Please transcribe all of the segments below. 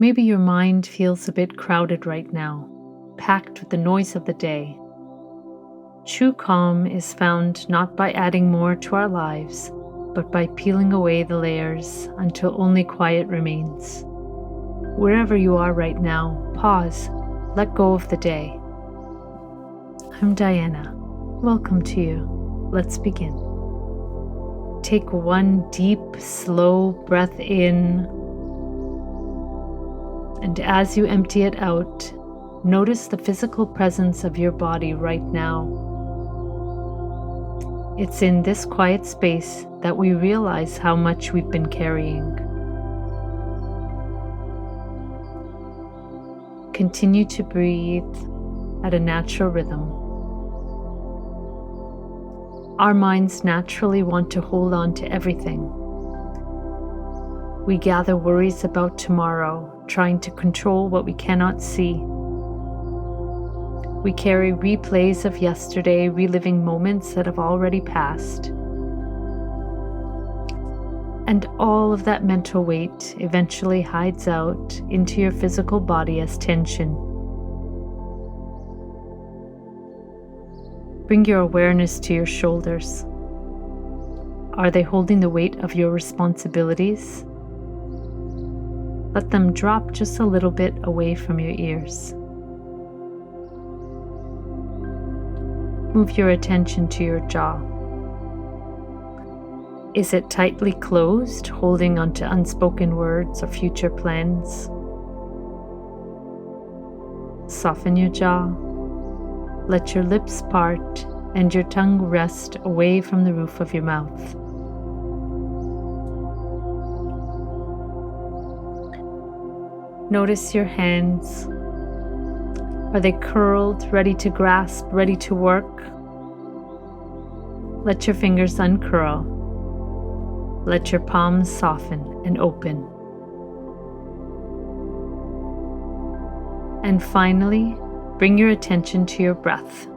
Maybe your mind feels a bit crowded right now, packed with the noise of the day. True calm is found not by adding more to our lives, but by peeling away the layers until only quiet remains. Wherever you are right now, pause, let go of the day. I'm Diana. Welcome to you. Let's begin. Take one deep, slow breath in, and as you empty it out, notice the physical presence of your body right now. It's in this quiet space that we realize how much we've been carrying. Continue to breathe at a natural rhythm. Our minds naturally want to hold on to everything. We gather worries about tomorrow, trying to control what we cannot see. We carry replays of yesterday, reliving moments that have already passed. And all of that mental weight eventually hides out into your physical body as tension. Bring your awareness to your shoulders. Are they holding the weight of your responsibilities? Let them drop just a little bit away from your ears. Move your attention to your jaw. Is it tightly closed, holding onto unspoken words or future plans? Soften your jaw. Let your lips part and your tongue rest away from the roof of your mouth. Notice your hands. Are they curled, ready to grasp, ready to work? Let your fingers uncurl. Let your palms soften and open. And finally, bring your attention to your breath.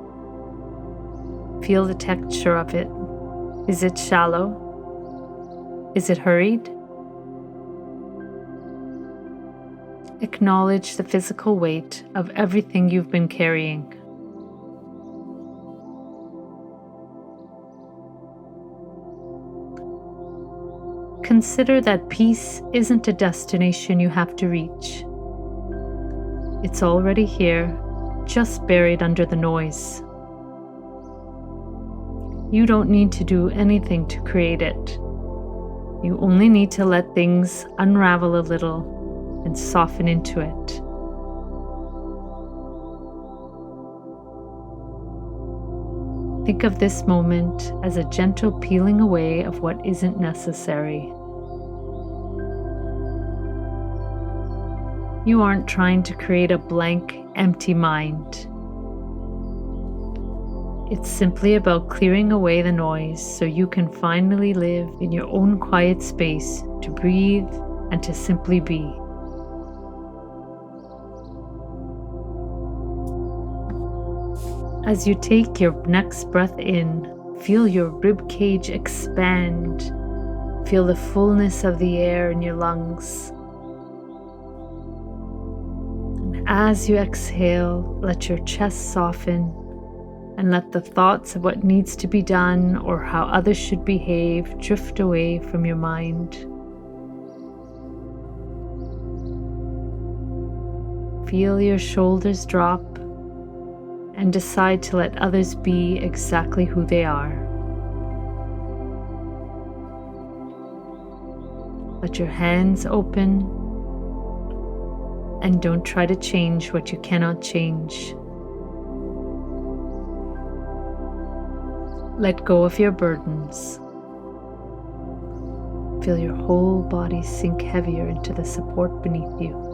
Feel the texture of it. Is it shallow? Is it hurried? Acknowledge the physical weight of everything you've been carrying. Consider that peace isn't a destination you have to reach. It's already here, just buried under the noise. You don't need to do anything to create it. You only need to let things unravel a little and soften into it. Think of this moment as a gentle peeling away of what isn't necessary. You aren't trying to create a blank, empty mind. It's simply about clearing away the noise so you can finally live in your own quiet space to breathe and to simply be. As you take your next breath in, feel your rib cage expand. Feel the fullness of the air in your lungs. And as you exhale, let your chest soften and let the thoughts of what needs to be done or how others should behave drift away from your mind. Feel your shoulders drop and decide to let others be exactly who they are. Let your hands open and don't try to change what you cannot change. Let go of your burdens. Feel your whole body sink heavier into the support beneath you.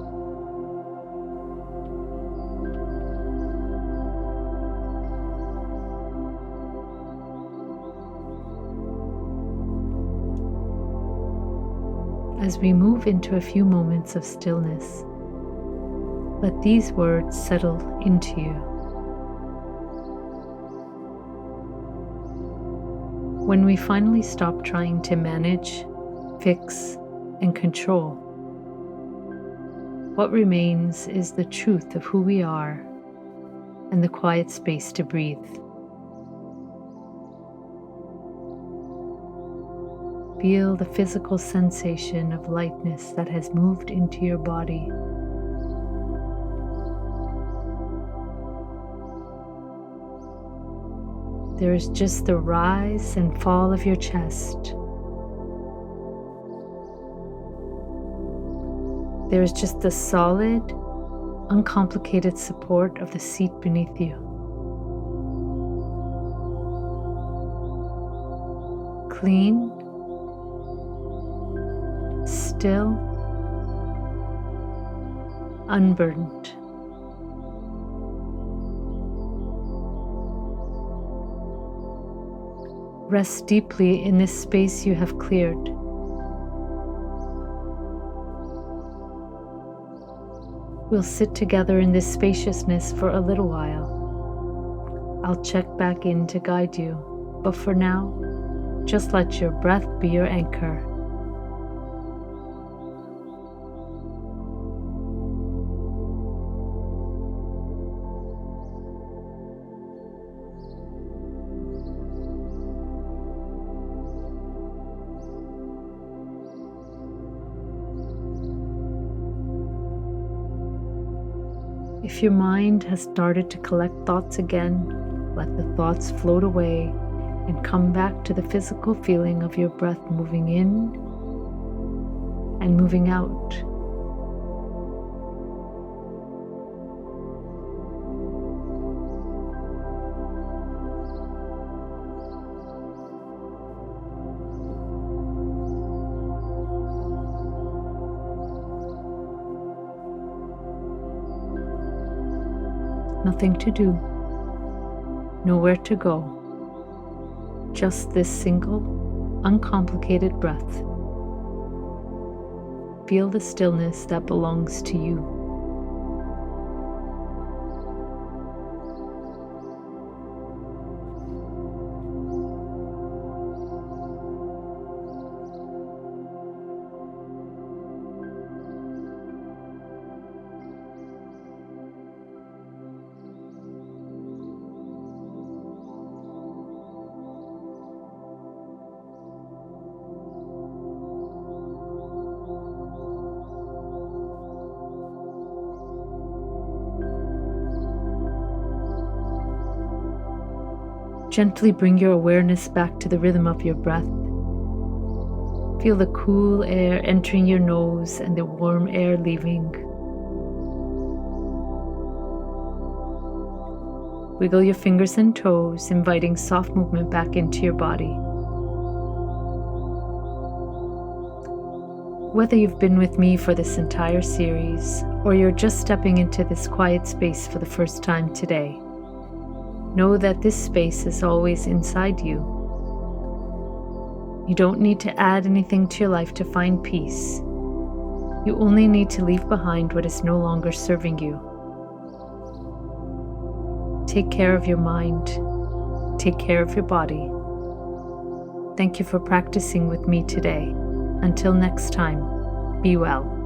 As we move into a few moments of stillness, let these words settle into you. When we finally stop trying to manage, fix, and control, What remains is the truth of who we are and the quiet space to breathe. Feel the physical sensation of lightness that has moved into your body. There is just the rise and fall of your chest. There is just the solid, uncomplicated support of the seat beneath you. Clean, still, unburdened. Rest deeply in this space you have cleared. We'll sit together in this spaciousness for a little while. I'll check back in to guide you, but for now, just let your breath be your anchor. If your mind has started to collect thoughts again, let the thoughts float away and come back to the physical feeling of your breath moving in and moving out. Nothing to do, nowhere to go, just this single, uncomplicated breath. Feel the stillness that belongs to you. Gently bring your awareness back to the rhythm of your breath. Feel the cool air entering your nose and the warm air leaving. Wiggle your fingers and toes, inviting soft movement back into your body. Whether you've been with me for this entire series, or you're just stepping into this quiet space for the first time today, know that this space is always inside you. You don't need to add anything to your life to find peace. You only need to leave behind what is no longer serving you. Take care of your mind. Take care of your body. Thank you for practicing with me today. Until next time, be well.